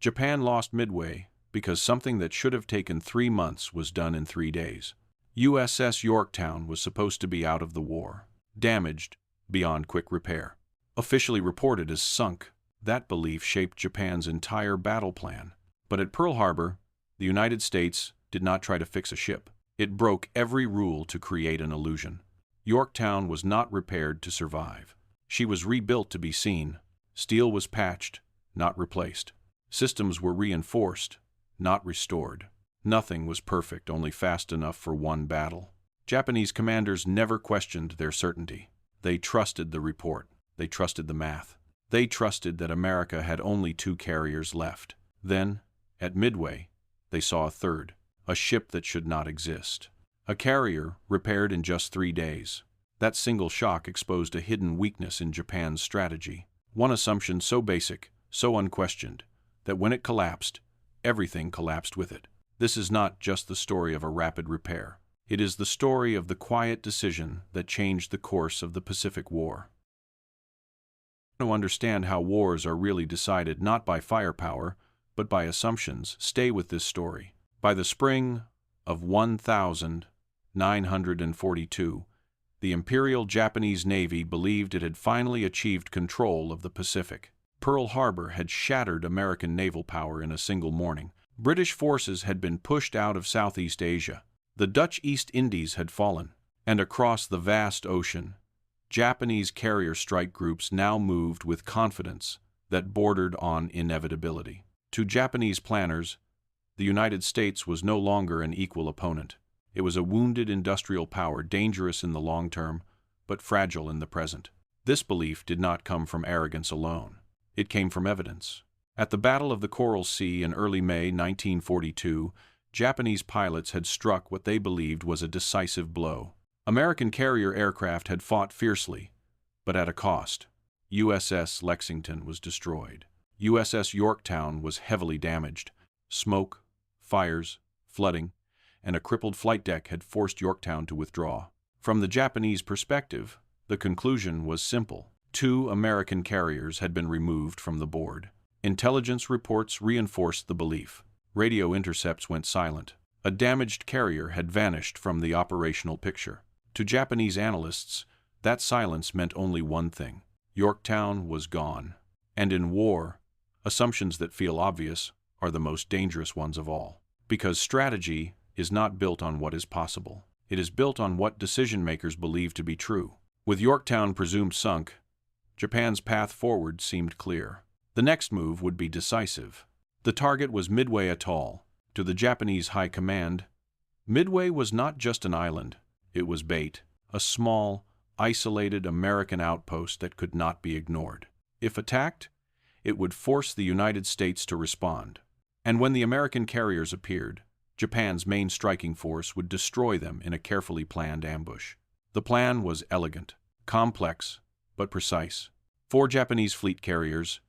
Japan lost Midway because something that should have taken 3 months was done in 3 days. USS Yorktown was supposed to be out of the war, damaged beyond quick repair. Officially reported as sunk, that belief shaped Japan's entire battle plan. But at Pearl Harbor, the United States did not try to fix a ship. It broke every rule to create an illusion. Yorktown was not repaired to survive. She was rebuilt to be seen. Steel was patched, not replaced. Systems were reinforced, not restored. Nothing was perfect, only fast enough for one battle. Japanese commanders never questioned their certainty. They trusted the report. They trusted the math. They trusted that America had only 2 carriers left. Then, at Midway, they saw a third, a ship that should not exist. A carrier repaired in just 3 days. That single shock exposed a hidden weakness in Japan's strategy. One assumption so basic, so unquestioned, that when it collapsed, everything collapsed with it. This is not just the story of a rapid repair. It is the story of the quiet decision that changed the course of the Pacific War. To understand how wars are really decided not by firepower, but by assumptions, stay with this story. By the spring of 1942, the Imperial Japanese Navy believed it had finally achieved control of the Pacific. Pearl Harbor had shattered American naval power in a single morning. British forces had been pushed out of Southeast Asia. The Dutch East Indies had fallen. And across the vast ocean, Japanese carrier strike groups now moved with confidence that bordered on inevitability. To Japanese planners, the United States was no longer an equal opponent. It was a wounded industrial power, dangerous in the long term, but fragile in the present. This belief did not come from arrogance alone. It came from evidence. At the Battle of the Coral Sea in early May 1942, Japanese pilots had struck what they believed was a decisive blow. American carrier aircraft had fought fiercely, but at a cost. USS Lexington was destroyed. USS Yorktown was heavily damaged. Smoke, fires, flooding, and a crippled flight deck had forced Yorktown to withdraw. From the Japanese perspective, the conclusion was simple. 2 American carriers had been removed from the board. Intelligence reports reinforced the belief. Radio intercepts went silent. A damaged carrier had vanished from the operational picture. To Japanese analysts, that silence meant only one thing. Yorktown was gone. And in war, assumptions that feel obvious are the most dangerous ones of all. Because strategy is not built on what is possible. It is built on what decision-makers believe to be true. With Yorktown presumed sunk, Japan's path forward seemed clear. The next move would be decisive. The target was Midway Atoll. To the Japanese high command, Midway was not just an island. It was bait, a small, isolated American outpost that could not be ignored. If attacked, it would force the United States to respond. And when the American carriers appeared, Japan's main striking force would destroy them in a carefully planned ambush. The plan was elegant, complex, but precise. 4 Japanese fleet carriers,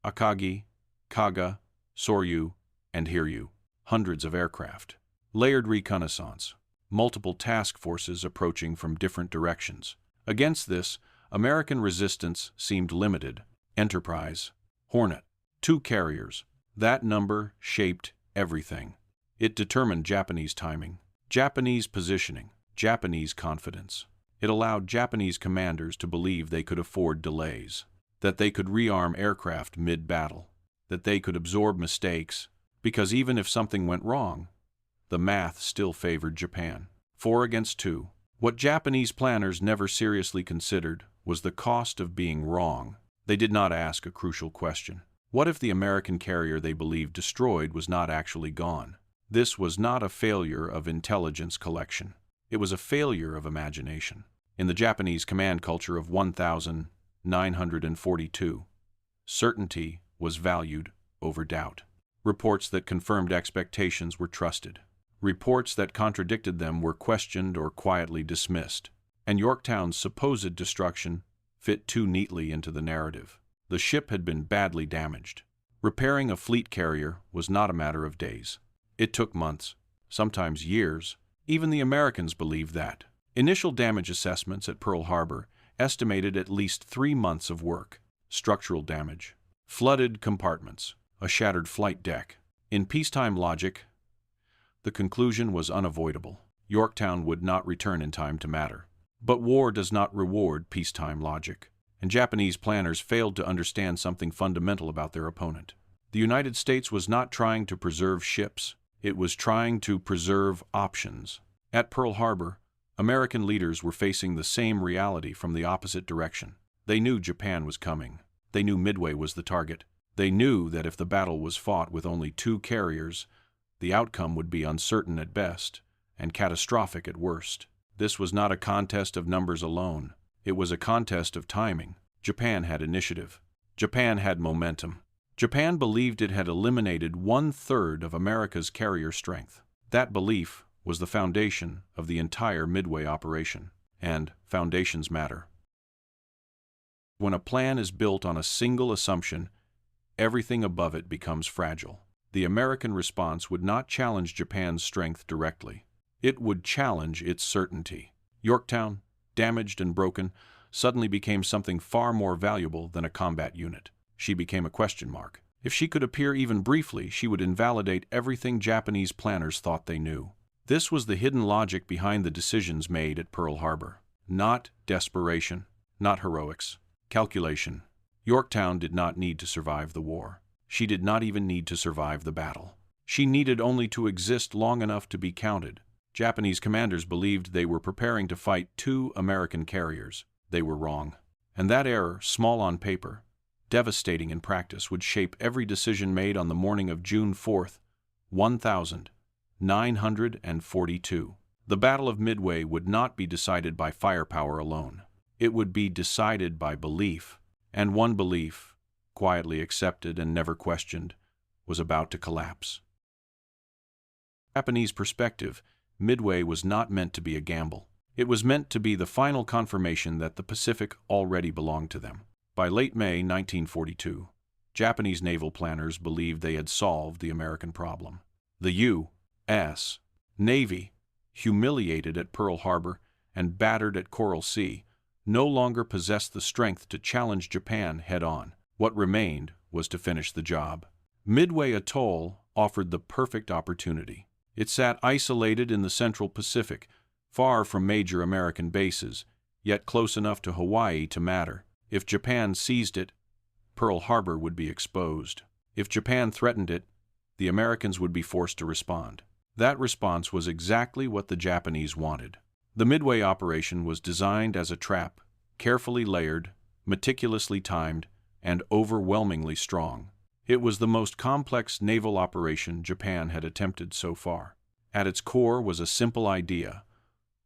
Akagi, Kaga, Soryu, and Hiryu. Hundreds of aircraft. Layered reconnaissance. Multiple task forces approaching from different directions. Against this, American resistance seemed limited. Enterprise, Hornet, 2 carriers. That number shaped everything. It determined Japanese timing, Japanese positioning, Japanese confidence. It allowed Japanese commanders to believe they could afford delays, that they could rearm aircraft mid-battle, that they could absorb mistakes, because even if something went wrong, the math still favored Japan. 4 against 2. What Japanese planners never seriously considered was the cost of being wrong. They did not ask a crucial question. What if the American carrier they believed destroyed was not actually gone? This was not a failure of intelligence collection. It was a failure of imagination. In the Japanese command culture of 1942, certainty was valued over doubt. Reports that confirmed expectations were trusted. Reports that contradicted them were questioned or quietly dismissed. And Yorktown's supposed destruction fit too neatly into the narrative. The ship had been badly damaged. Repairing a fleet carrier was not a matter of days. It took months, sometimes years. Even the Americans believed that. Initial damage assessments at Pearl Harbor estimated at least 3 months of work. Structural damage, flooded compartments, a shattered flight deck. In peacetime logic, the conclusion was unavoidable. Yorktown would not return in time to matter. But war does not reward peacetime logic, and Japanese planners failed to understand something fundamental about their opponent. The United States was not trying to preserve ships, it was trying to preserve options. At Pearl Harbor, American leaders were facing the same reality from the opposite direction. They knew Japan was coming. They knew Midway was the target. They knew that if the battle was fought with only 2 carriers, the outcome would be uncertain at best and catastrophic at worst. This was not a contest of numbers alone. It was a contest of timing. Japan had initiative. Japan had momentum. Japan believed it had eliminated 1/3 of America's carrier strength. That belief was the foundation of the entire Midway operation. And foundations matter. When a plan is built on a single assumption, everything above it becomes fragile. The American response would not challenge Japan's strength directly. It would challenge its certainty. Yorktown, damaged and broken, suddenly became something far more valuable than a combat unit. She became a question mark. If she could appear even briefly, she would invalidate everything Japanese planners thought they knew. This was the hidden logic behind the decisions made at Pearl Harbor. Not desperation, not heroics. Calculation. Yorktown did not need to survive the war. She did not even need to survive the battle. She needed only to exist long enough to be counted. Japanese commanders believed they were preparing to fight 2 American carriers. They were wrong. And that error, small on paper, devastating in practice, would shape every decision made on the morning of June 4th, 1942. The Battle of Midway would not be decided by firepower alone. It would be decided by belief. And one belief, quietly accepted and never questioned, was about to collapse. Japanese perspective, Midway was not meant to be a gamble. It was meant to be the final confirmation that the Pacific already belonged to them. By late May 1942, Japanese naval planners believed they had solved the American problem. The U.S. Navy, humiliated at Pearl Harbor and battered at Coral Sea, no longer possessed the strength to challenge Japan head-on. What remained was to finish the job. Midway Atoll offered the perfect opportunity. It sat isolated in the central Pacific, far from major American bases, yet close enough to Hawaii to matter. If Japan seized it, Pearl Harbor would be exposed. If Japan threatened it, the Americans would be forced to respond. That response was exactly what the Japanese wanted. The Midway operation was designed as a trap, carefully layered, meticulously timed, and overwhelmingly strong. It was the most complex naval operation Japan had attempted so far. At its core was a simple idea: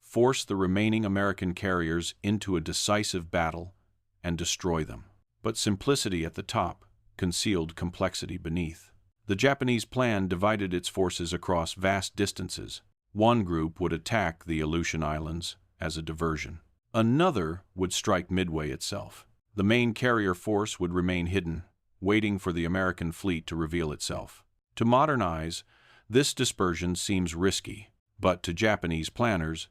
force the remaining American carriers into a decisive battle and destroy them. But simplicity at the top concealed complexity beneath. The Japanese plan divided its forces across vast distances. One group would attack the Aleutian Islands as a diversion. Another would strike Midway itself. The main carrier force would remain hidden, waiting for the American fleet to reveal itself. To modernize, this dispersion seems risky, but to Japanese planners,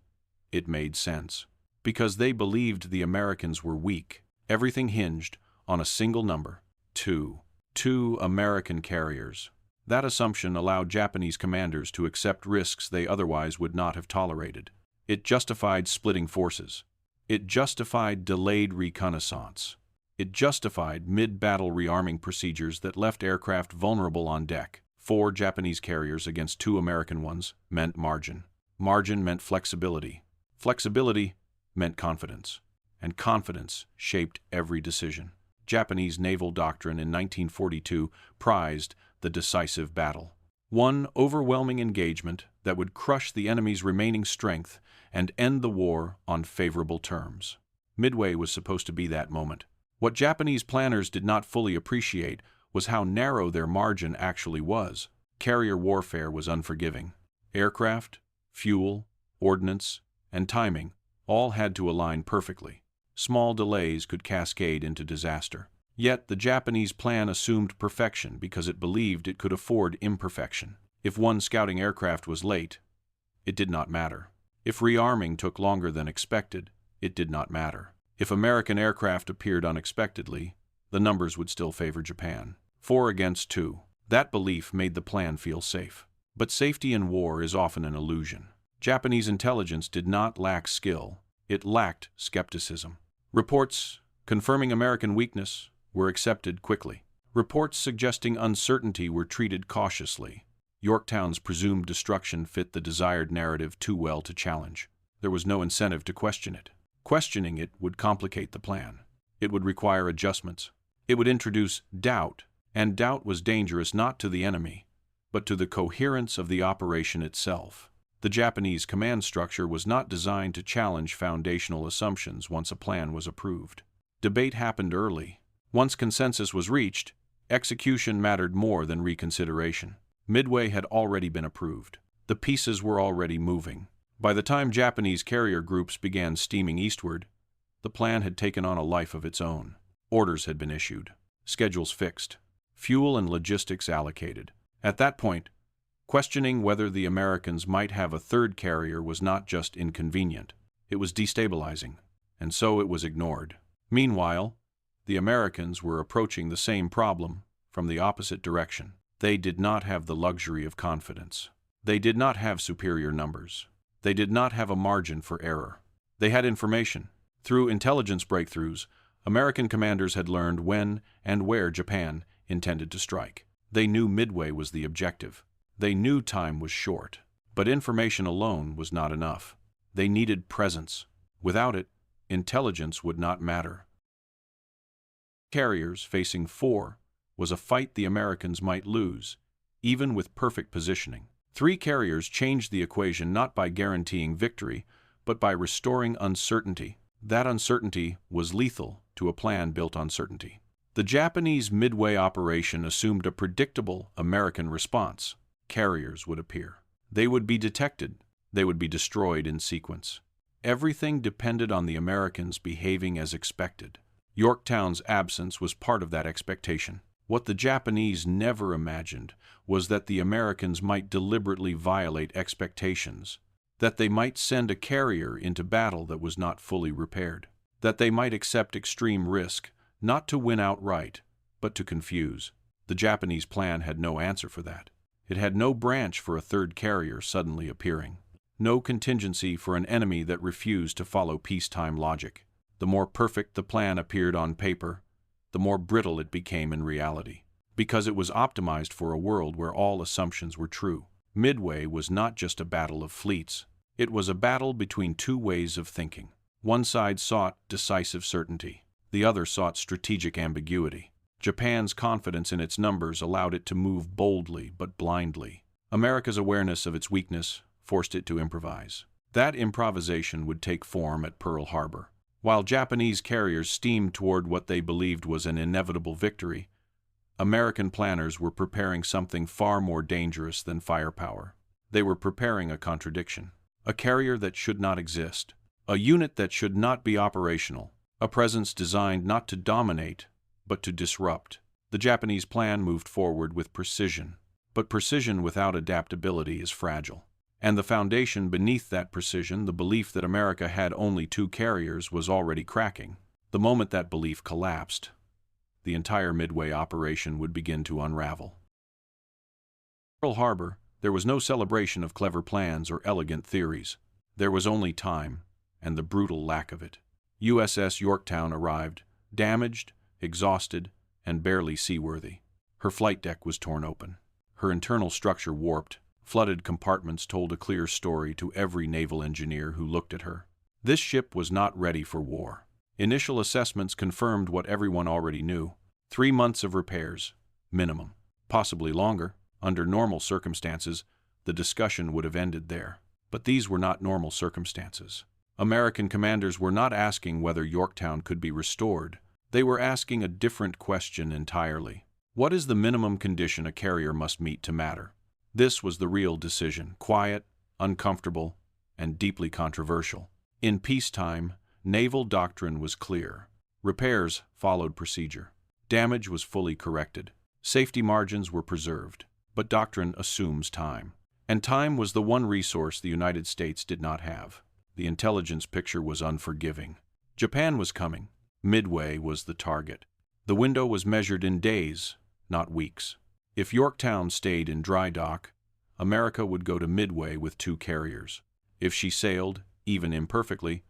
it made sense. Because they believed the Americans were weak, everything hinged on a single number: 2. 2 American carriers. That assumption allowed Japanese commanders to accept risks they otherwise would not have tolerated. It justified splitting forces. It justified delayed reconnaissance. It justified mid-battle rearming procedures that left aircraft vulnerable on deck. 4 Japanese carriers against 2 American ones meant margin. Margin meant flexibility. Flexibility meant confidence. And confidence shaped every decision. Japanese naval doctrine in 1942 prized the decisive battle. One overwhelming engagement that would crush the enemy's remaining strength and end the war on favorable terms. Midway was supposed to be that moment. What Japanese planners did not fully appreciate was how narrow their margin actually was. Carrier warfare was unforgiving. Aircraft, fuel, ordnance, and timing all had to align perfectly. Small delays could cascade into disaster. Yet the Japanese plan assumed perfection because it believed it could afford imperfection. If one scouting aircraft was late, it did not matter. If rearming took longer than expected, it did not matter. If American aircraft appeared unexpectedly, the numbers would still favor Japan. 4 against 2. That belief made the plan feel safe. But safety in war is often an illusion. Japanese intelligence did not lack skill, it lacked skepticism. Reports confirming American weakness were accepted quickly. Reports suggesting uncertainty were treated cautiously. Yorktown's presumed destruction fit the desired narrative too well to challenge. There was no incentive to question it. Questioning it would complicate the plan. It would require adjustments. It would introduce doubt, and doubt was dangerous not to the enemy, but to the coherence of the operation itself. The Japanese command structure was not designed to challenge foundational assumptions once a plan was approved. Debate happened early. Once consensus was reached, execution mattered more than reconsideration. Midway had already been approved. The pieces were already moving. By the time Japanese carrier groups began steaming eastward, the plan had taken on a life of its own. Orders had been issued, schedules fixed, fuel and logistics allocated. At that point, questioning whether the Americans might have a third carrier was not just inconvenient, it was destabilizing, and so it was ignored. Meanwhile, the Americans were approaching the same problem from the opposite direction. They did not have the luxury of confidence. They did not have superior numbers. They did not have a margin for error. They had information. Through intelligence breakthroughs, American commanders had learned when and where Japan intended to strike. They knew Midway was the objective. They knew time was short. But information alone was not enough. They needed presence. Without it, intelligence would not matter. Carriers facing 4 was a fight the Americans might lose, even with perfect positioning. 3 carriers changed the equation not by guaranteeing victory, but by restoring uncertainty. That uncertainty was lethal to a plan built on certainty. The Japanese Midway operation assumed a predictable American response. Carriers would appear. They would be detected. They would be destroyed in sequence. Everything depended on the Americans behaving as expected. Yorktown's absence was part of that expectation. What the Japanese never imagined was that the Americans might deliberately violate expectations, that they might send a carrier into battle that was not fully repaired, that they might accept extreme risk, not to win outright, but to confuse. The Japanese plan had no answer for that. It had no branch for a third carrier suddenly appearing, no contingency for an enemy that refused to follow peacetime logic. The more perfect the plan appeared on paper, the more brittle it became in reality, because it was optimized for a world where all assumptions were true. Midway was not just a battle of fleets. It was a battle between 2 ways of thinking. One side sought decisive certainty. The other sought strategic ambiguity. Japan's confidence in its numbers allowed it to move boldly but blindly. America's awareness of its weakness forced it to improvise. That improvisation would take form at Pearl Harbor. While Japanese carriers steamed toward what they believed was an inevitable victory, American planners were preparing something far more dangerous than firepower. They were preparing a contradiction. A carrier that should not exist. A unit that should not be operational. A presence designed not to dominate, but to disrupt. The Japanese plan moved forward with precision. But precision without adaptability is fragile. And the foundation beneath that precision, the belief that America had only 2 carriers, was already cracking. The moment that belief collapsed, the entire Midway operation would begin to unravel. Pearl Harbor, there was no celebration of clever plans or elegant theories. There was only time, and the brutal lack of it. USS Yorktown arrived, damaged, exhausted, and barely seaworthy. Her flight deck was torn open. Her internal structure warped. Flooded compartments told a clear story to every naval engineer who looked at her. This ship was not ready for war. Initial assessments confirmed what everyone already knew. 3 months of repairs, minimum. Possibly longer. Under normal circumstances, the discussion would have ended there. But these were not normal circumstances. American commanders were not asking whether Yorktown could be restored. They were asking a different question entirely. What is the minimum condition a carrier must meet to matter? This was the real decision, quiet, uncomfortable, and deeply controversial. In peacetime, naval doctrine was clear. Repairs followed procedure. Damage was fully corrected. Safety margins were preserved. But doctrine assumes time. And time was the one resource the United States did not have. The intelligence picture was unforgiving. Japan was coming. Midway was the target. The window was measured in days, not weeks. If Yorktown stayed in dry dock, America would go to Midway with 2 carriers. If she sailed, even imperfectly,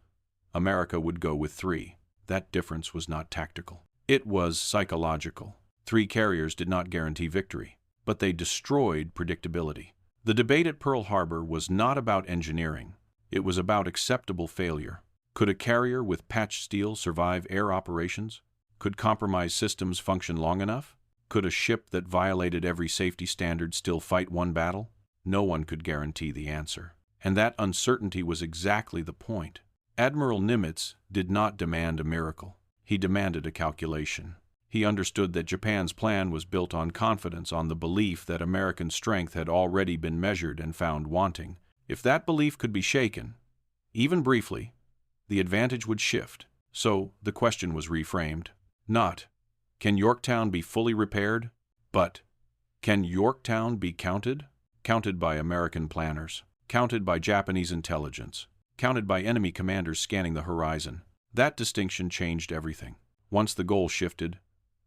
America would go with 3. That difference was not tactical. It was psychological. 3 carriers did not guarantee victory, but they destroyed predictability. The debate at Pearl Harbor was not about engineering. It was about acceptable failure. Could a carrier with patched steel survive air operations? Could compromised systems function long enough? Could a ship that violated every safety standard still fight one battle? No one could guarantee the answer. And that uncertainty was exactly the point. Admiral Nimitz did not demand a miracle. He demanded a calculation. He understood that Japan's plan was built on confidence, on the belief that American strength had already been measured and found wanting. If that belief could be shaken, even briefly, the advantage would shift. So the question was reframed. Not, can Yorktown be fully repaired? But, can Yorktown be counted? Counted by American planners, counted by Japanese intelligence, counted by enemy commanders scanning the horizon. That distinction changed everything. Once the goal shifted,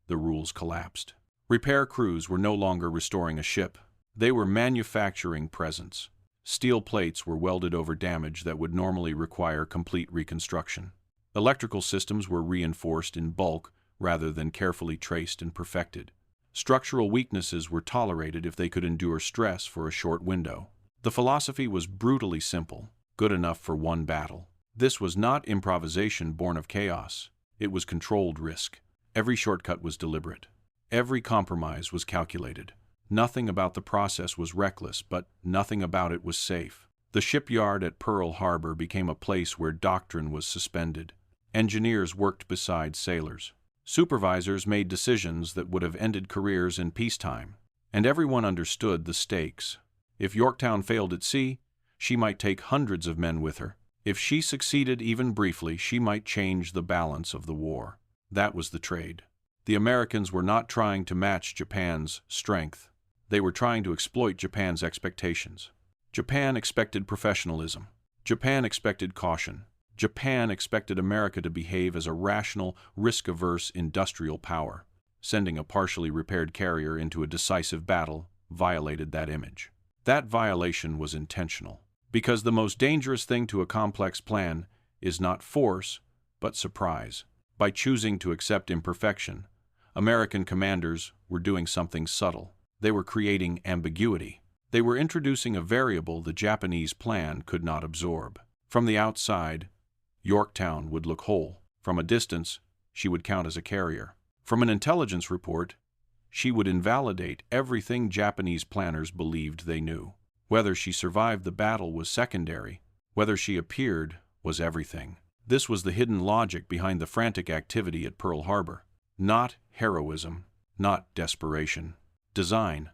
the rules collapsed. Repair crews were no longer restoring a ship. They were manufacturing presence. Steel plates were welded over damage that would normally require complete reconstruction. Electrical systems were reinforced in bulk rather than carefully traced and perfected. Structural weaknesses were tolerated if they could endure stress for a short window. The philosophy was brutally simple, good enough for one battle. This was not improvisation born of chaos. It was controlled risk. Every shortcut was deliberate. Every compromise was calculated. Nothing about the process was reckless, but nothing about it was safe. The shipyard at Pearl Harbor became a place where doctrine was suspended. Engineers worked beside sailors. Supervisors made decisions that would have ended careers in peacetime. And everyone understood the stakes. If Yorktown failed at sea, she might take hundreds of men with her. If she succeeded even briefly, she might change the balance of the war. That was the trade. The Americans were not trying to match Japan's strength. They were trying to exploit Japan's expectations. Japan expected professionalism. Japan expected caution. Japan expected America to behave as a rational, risk-averse industrial power. Sending a partially repaired carrier into a decisive battle violated that image. That violation was intentional, because the most dangerous thing to a complex plan is not force, but surprise. By choosing to accept imperfection, American commanders were doing something subtle. They were creating ambiguity. They were introducing a variable the Japanese plan could not absorb. From the outside, Yorktown would look whole. From a distance, she would count as a carrier. From an intelligence report, she would invalidate everything Japanese planners believed they knew. Whether she survived the battle was secondary. Whether she appeared was everything. This was the hidden logic behind the frantic activity at Pearl Harbor. Not heroism, not desperation. Design.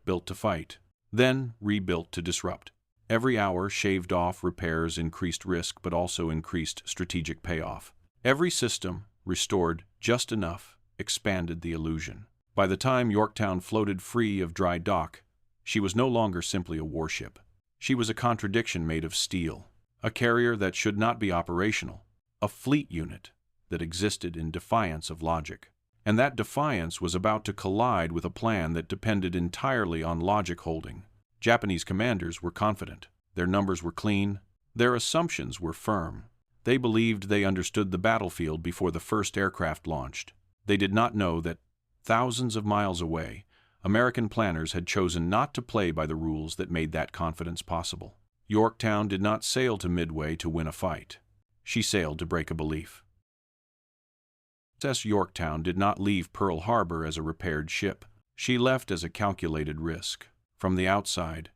Built to fight, then rebuilt to disrupt. Every hour shaved off repairs increased risk but also increased strategic payoff. Every system, restored just enough, expanded the illusion. By the time Yorktown floated free of dry dock, she was no longer simply a warship. She was a contradiction made of steel, a carrier that should not be operational, a fleet unit that existed in defiance of logic. And that defiance was about to collide with a plan that depended entirely on logic holding. Japanese commanders were confident. Their numbers were clean. Their assumptions were firm. They believed they understood the battlefield before the first aircraft launched. They did not know that, thousands of miles away, American planners had chosen not to play by the rules that made that confidence possible. Yorktown did not sail to Midway to win a fight. She sailed to break a belief. USS Yorktown did not leave Pearl Harbor as a repaired ship. She left as a calculated risk. From the outside,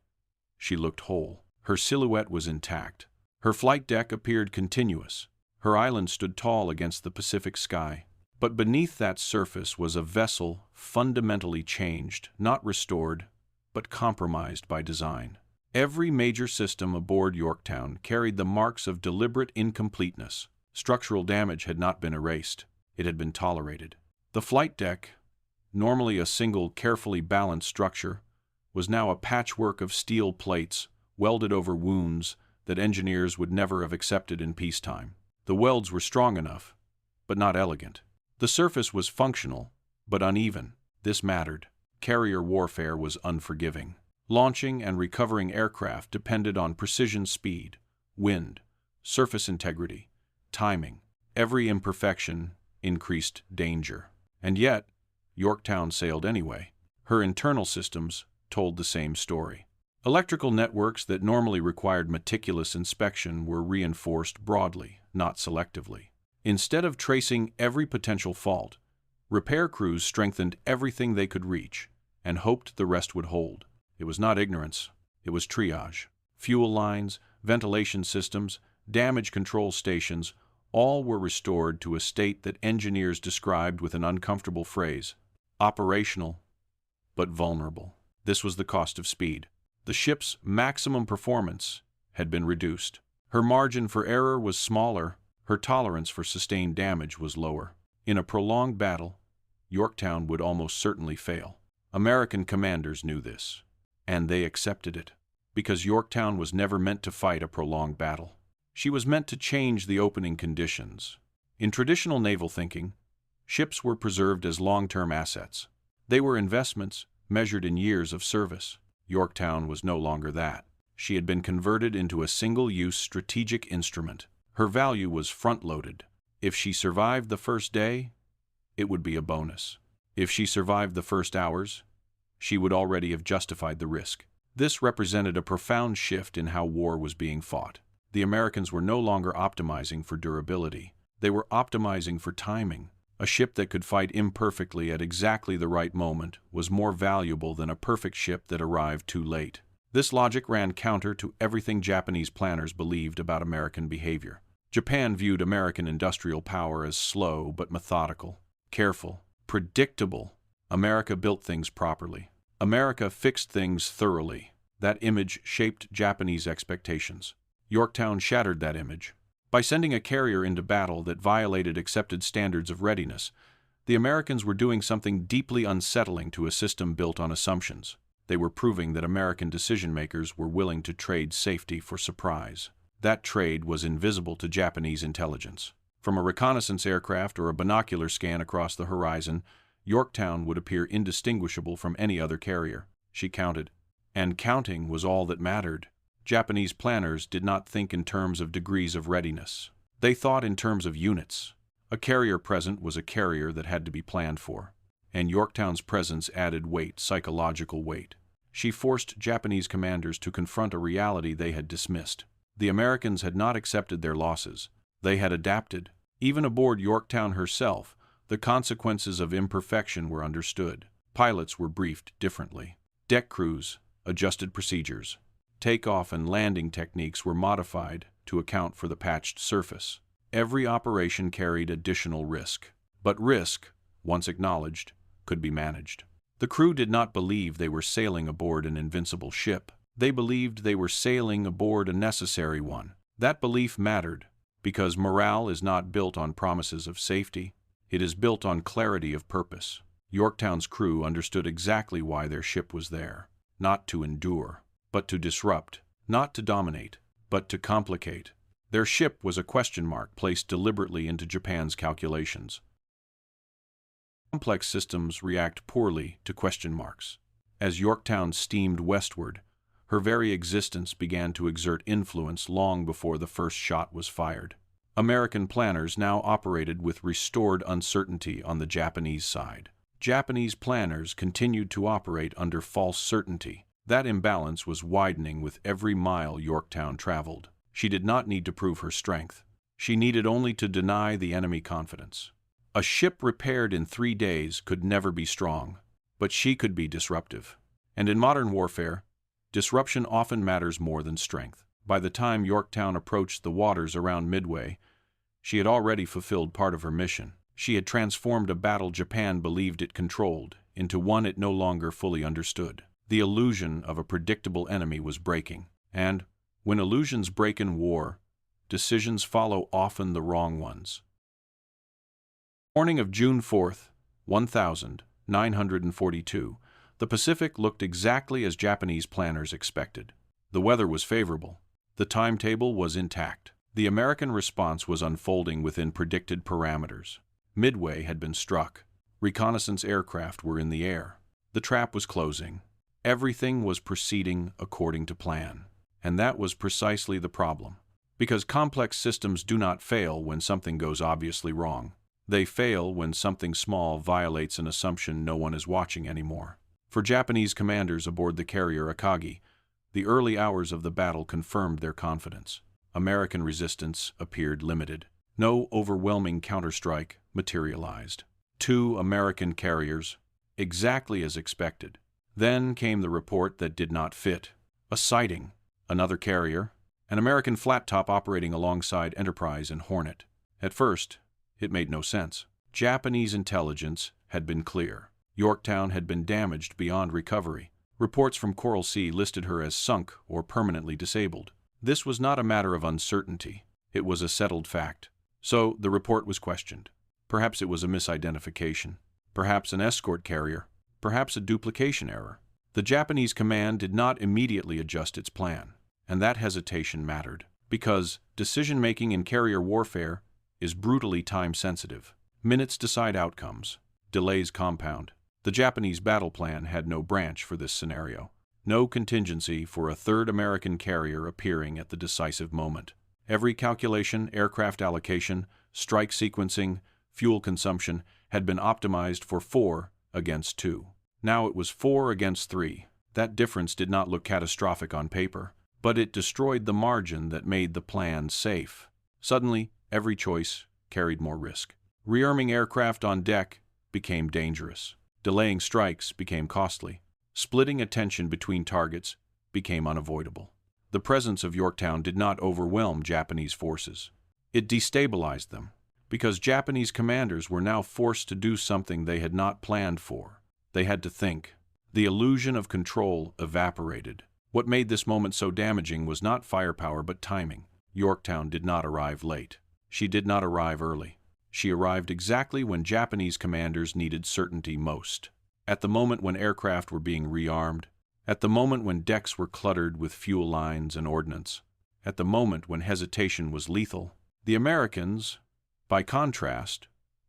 she looked whole. Her silhouette was intact. Her flight deck appeared continuous. Her island stood tall against the Pacific sky. But beneath that surface was a vessel fundamentally changed, not restored, but compromised by design. Every major system aboard Yorktown carried the marks of deliberate incompleteness. Structural damage had not been erased. It had been tolerated. The flight deck, normally a single carefully balanced structure, was now a patchwork of steel plates welded over wounds that engineers would never have accepted in peacetime. The welds were strong enough, but not elegant. The surface was functional, but uneven. This mattered. Carrier warfare was unforgiving. Launching and recovering aircraft depended on precision speed, wind, surface integrity, timing. Every imperfection increased danger. And yet, Yorktown sailed anyway. Her internal systems told the same story. Electrical networks that normally required meticulous inspection were reinforced broadly, not selectively. Instead of tracing every potential fault, repair crews strengthened everything they could reach and hoped the rest would hold. It was not ignorance, it was triage. Fuel lines, ventilation systems, damage control stations, all were restored to a state that engineers described with an uncomfortable phrase: operational, but vulnerable. This was the cost of speed. The ship's maximum performance had been reduced. Her margin for error was smaller, her tolerance for sustained damage was lower. In a prolonged battle, Yorktown would almost certainly fail. American commanders knew this, and they accepted it, because Yorktown was never meant to fight a prolonged battle. She was meant to change the opening conditions. In traditional naval thinking, ships were preserved as long-term assets. They were investments measured in years of service. Yorktown was no longer that. She had been converted into a single-use strategic instrument. Her value was front-loaded. If she survived the first day, it would be a bonus. If she survived the first hours, she would already have justified the risk. This represented a profound shift in how war was being fought. The Americans were no longer optimizing for durability. They were optimizing for timing. A ship that could fight imperfectly at exactly the right moment was more valuable than a perfect ship that arrived too late. This logic ran counter to everything Japanese planners believed about American behavior. Japan viewed American industrial power as slow but methodical, careful, predictable. America built things properly. America fixed things thoroughly. That image shaped Japanese expectations. Yorktown shattered that image. By sending a carrier into battle that violated accepted standards of readiness, the Americans were doing something deeply unsettling to a system built on assumptions. They were proving that American decision-makers were willing to trade safety for surprise. That trade was invisible to Japanese intelligence. From a reconnaissance aircraft or a binocular scan across the horizon, Yorktown would appear indistinguishable from any other carrier. She counted. And counting was all that mattered. Japanese planners did not think in terms of degrees of readiness. They thought in terms of units. A carrier present was a carrier that had to be planned for. And Yorktown's presence added weight, psychological weight. She forced Japanese commanders to confront a reality they had dismissed. The Americans had not accepted their losses. They had adapted. Even aboard Yorktown herself, the consequences of imperfection were understood. Pilots were briefed differently. Deck crews adjusted procedures. Takeoff and landing techniques were modified to account for the patched surface. Every operation carried additional risk. But risk, once acknowledged, could be managed. The crew did not believe they were sailing aboard an invincible ship. They believed they were sailing aboard a necessary one. That belief mattered, because morale is not built on promises of safety. It is built on clarity of purpose. Yorktown's crew understood exactly why their ship was there. Not to endure, but to disrupt. Not to dominate, but to complicate. Their ship was a question mark placed deliberately into Japan's calculations. Complex systems react poorly to question marks. As Yorktown steamed westward, her very existence began to exert influence long before the first shot was fired. American planners now operated with restored uncertainty on the Japanese side. Japanese planners continued to operate under false certainty. That imbalance was widening with every mile Yorktown traveled. She did not need to prove her strength. She needed only to deny the enemy confidence. A ship repaired in 3 days could never be strong, but she could be disruptive. And in modern warfare, disruption often matters more than strength. By the time Yorktown approached the waters around Midway, she had already fulfilled part of her mission. She had transformed a battle Japan believed it controlled into one it no longer fully understood. The illusion of a predictable enemy was breaking. And, when illusions break in war, decisions follow often the wrong ones. Morning of June 4th, 1942, the Pacific looked exactly as Japanese planners expected. The weather was favorable. The timetable was intact. The American response was unfolding within predicted parameters. Midway had been struck. Reconnaissance aircraft were in the air. The trap was closing. Everything was proceeding according to plan. And that was precisely the problem. Because complex systems do not fail when something goes obviously wrong. They fail when something small violates an assumption no one is watching anymore. For Japanese commanders aboard the carrier Akagi, the early hours of the battle confirmed their confidence. American resistance appeared limited. No overwhelming counterstrike materialized. 2 American carriers, exactly as expected. Then came the report that did not fit. A sighting, another carrier, an American flat top operating alongside Enterprise and Hornet. At first, it made no sense. Japanese intelligence had been clear. Yorktown had been damaged beyond recovery. Reports from Coral Sea listed her as sunk or permanently disabled. This was not a matter of uncertainty. It was a settled fact. So the report was questioned. Perhaps it was a misidentification. Perhaps an escort carrier. Perhaps a duplication error. The Japanese command did not immediately adjust its plan. And that hesitation mattered. Because decision-making in carrier warfare is brutally time-sensitive. Minutes decide outcomes. Delays compound. The Japanese battle plan had no branch for this scenario. No contingency for a third American carrier appearing at the decisive moment. Every calculation, aircraft allocation, strike sequencing, fuel consumption had been optimized for 4 against 2. Now it was 4 against 3. That difference did not look catastrophic on paper, but it destroyed the margin that made the plan safe. Suddenly, every choice carried more risk. Rearming aircraft on deck became dangerous. Delaying strikes became costly. Splitting attention between targets became unavoidable. The presence of Yorktown did not overwhelm Japanese forces. It destabilized them, because Japanese commanders were now forced to do something they had not planned for. They had to think. The illusion of control evaporated. What made this moment so damaging was not firepower but timing. Yorktown did not arrive late. She did not arrive early. She arrived exactly when Japanese commanders needed certainty most. At the moment when aircraft were being rearmed. At the moment when decks were cluttered with fuel lines and ordnance. At the moment when hesitation was lethal. The Americans, by contrast,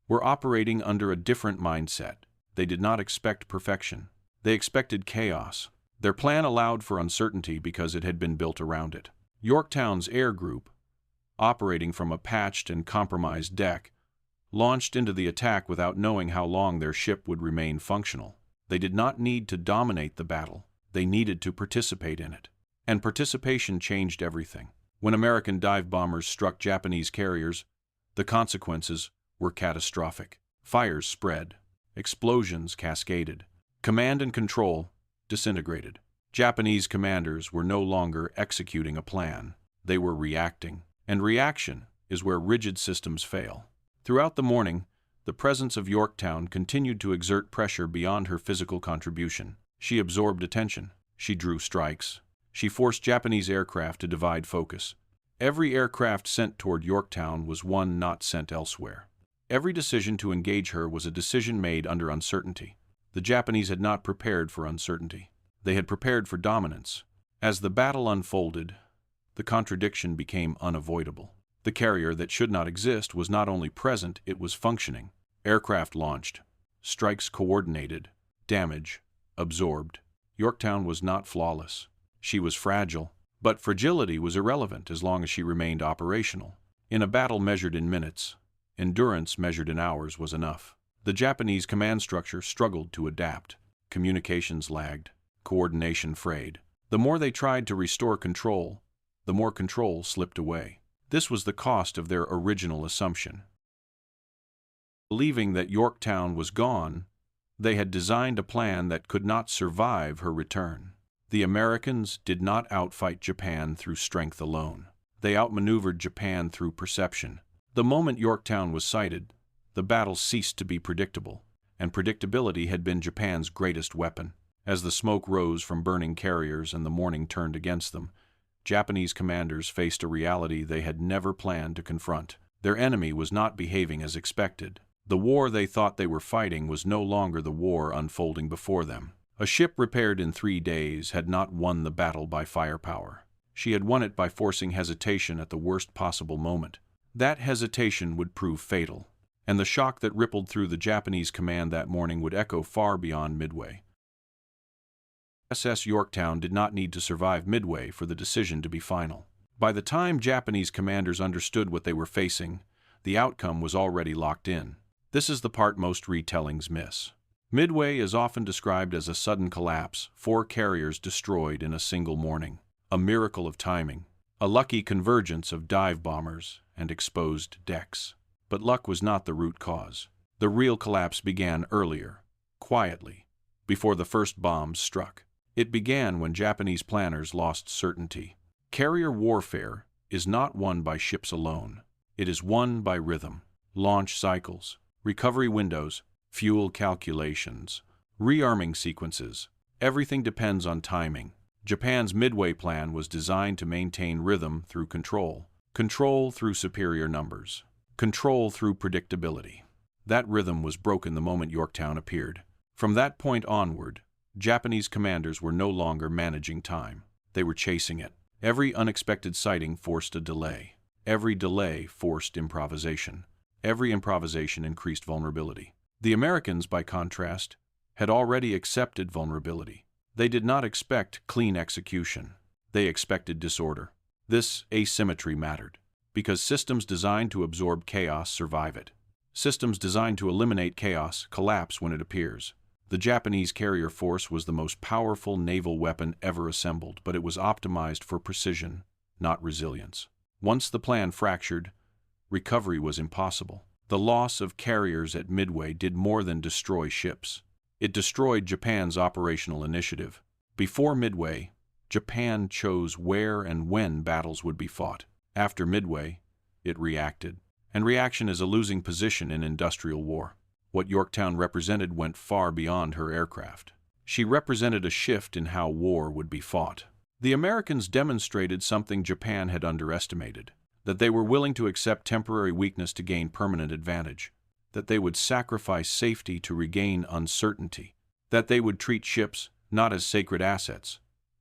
were operating under a different mindset. They did not expect perfection. They expected chaos. Their plan allowed for uncertainty because it had been built around it. Yorktown's air group, operating from a patched and compromised deck, launched into the attack without knowing how long their ship would remain functional. They did not need to dominate the battle. They needed to participate in it. And participation changed everything. When American dive bombers struck Japanese carriers, the consequences were catastrophic. Fires spread. Explosions cascaded. Command and control disintegrated. Japanese commanders were no longer executing a plan. They were reacting. And reaction is where rigid systems fail. Throughout the morning, the presence of Yorktown continued to exert pressure beyond her physical contribution. She absorbed attention. She drew strikes. She forced Japanese aircraft to divide focus. Every aircraft sent toward Yorktown was one not sent elsewhere. Every decision to engage her was a decision made under uncertainty. The Japanese had not prepared for uncertainty. They had prepared for dominance. As the battle unfolded, the contradiction became unavoidable. The carrier that should not exist was not only present, it was functioning. Aircraft launched. Strikes coordinated. Damage absorbed. Yorktown was not flawless. She was fragile, but fragility was irrelevant as long as she remained operational. In a battle measured in minutes, endurance measured in hours was enough. The Japanese command structure struggled to adapt. Communications lagged. Coordination frayed. The more they tried to restore control, the more control slipped away. This was the cost of their original assumption. Believing that Yorktown was gone, they had designed a plan that could not survive her return. The Americans did not outfight Japan through strength alone. They outmaneuvered Japan through perception. The moment Yorktown was sighted, the battle ceased to be predictable, and predictability had been Japan's greatest weapon. As the smoke rose from burning carriers and the morning turned against them, Japanese commanders faced a reality they had never planned to confront. Their enemy was not behaving as expected. The war they thought they were fighting was no longer the war unfolding before them. A ship repaired in 3 days had not won the battle by firepower. She had won it by forcing hesitation at the worst possible moment. That hesitation would prove fatal. and the shock that rippled through the Japanese command that morning would echo far beyond Midway. USS Yorktown did not need to survive Midway for the decision to be final. By the time Japanese commanders understood what they were facing, the outcome was already locked in. This is the part most retellings miss. Midway is often described as a sudden collapse, 4 carriers destroyed in a single morning. A miracle of timing, a lucky convergence of dive bombers and exposed decks. But luck was not the root cause. The real collapse began earlier, quietly, before the first bombs struck. It began when Japanese planners lost certainty. Carrier warfare is not won by ships alone. It is won by rhythm, launch cycles, recovery windows, fuel calculations, rearming sequences. Everything depends on timing. Japan's Midway plan was designed to maintain rhythm through control through superior numbers, control through predictability. That rhythm was broken the moment Yorktown appeared. From that point onward, Japanese commanders were no longer managing time. They were chasing it. Every unexpected sighting forced a delay. Every delay forced improvisation. Every improvisation increased vulnerability. The Americans, by contrast, had already accepted vulnerability. They did not expect clean execution. They expected disorder. This asymmetry mattered, because systems designed to absorb chaos survive it. Systems designed to eliminate chaos collapse when it appears. The Japanese carrier force was the most powerful naval weapon ever assembled, but it was optimized for precision, not resilience. Once the plan fractured, recovery was impossible. The loss of carriers at Midway did more than destroy ships. It destroyed Japan's operational initiative. Before Midway, Japan chose where and when battles would be fought. After Midway, it reacted. And reaction is a losing position in industrial war. What Yorktown represented went far beyond her aircraft. She represented a shift in how war would be fought. The Americans demonstrated something Japan had underestimated, that they were willing to accept temporary weakness to gain permanent advantage, that they would sacrifice safety to regain uncertainty, that they would treat ships not as sacred assets,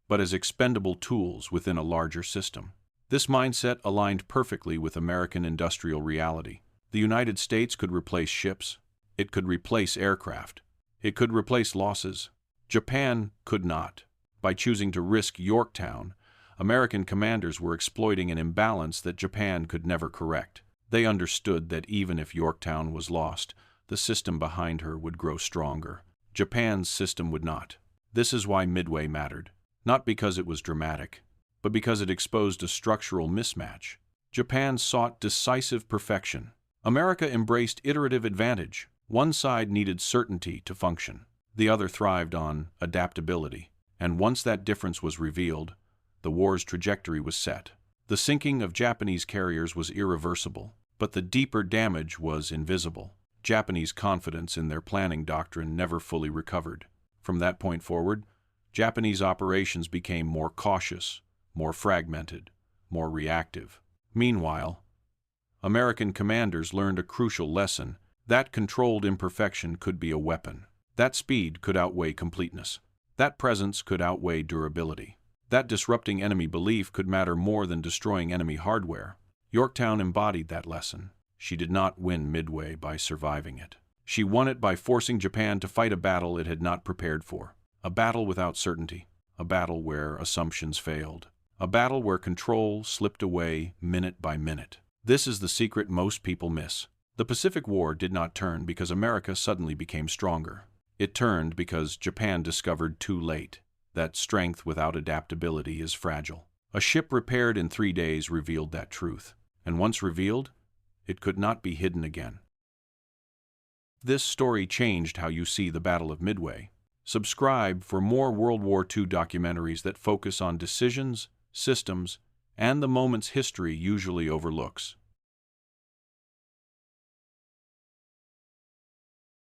but as expendable tools within a larger system. This mindset aligned perfectly with American industrial reality. The United States could replace ships. It could replace aircraft. It could replace losses. Japan could not. By choosing to risk Yorktown, American commanders were exploiting an imbalance that Japan could never correct. They understood that even if Yorktown was lost, the system behind her would grow stronger. Japan's system would not. This is why Midway mattered. Not because it was dramatic, but because it exposed a structural mismatch. Japan sought decisive perfection. America embraced iterative advantage. One side needed certainty to function. The other thrived on adaptability. And once that difference was revealed, the war's trajectory was set. The sinking of Japanese carriers was irreversible, but the deeper damage was invisible. Japanese confidence in their planning doctrine never fully recovered. From that point forward, Japanese operations became more cautious, more fragmented, more reactive. Meanwhile, American commanders learned a crucial lesson: that controlled imperfection could be a weapon. That speed could outweigh completeness. That presence could outweigh durability. That disrupting enemy belief could matter more than destroying enemy hardware. Yorktown embodied that lesson. She did not win Midway by surviving it. She won it by forcing Japan to fight a battle it had not prepared for. A battle without certainty. A battle where assumptions failed. A battle where control slipped away minute by minute. This is the secret most people miss. The Pacific War did not turn because America suddenly became stronger. It turned because Japan discovered too late that strength without adaptability is fragile. A ship repaired in 3 days revealed that truth, and once revealed, it could not be hidden again. This story changed how you see the Battle of Midway. Subscribe for more World War II documentaries that focus on decisions, systems, and the moments history usually overlooks.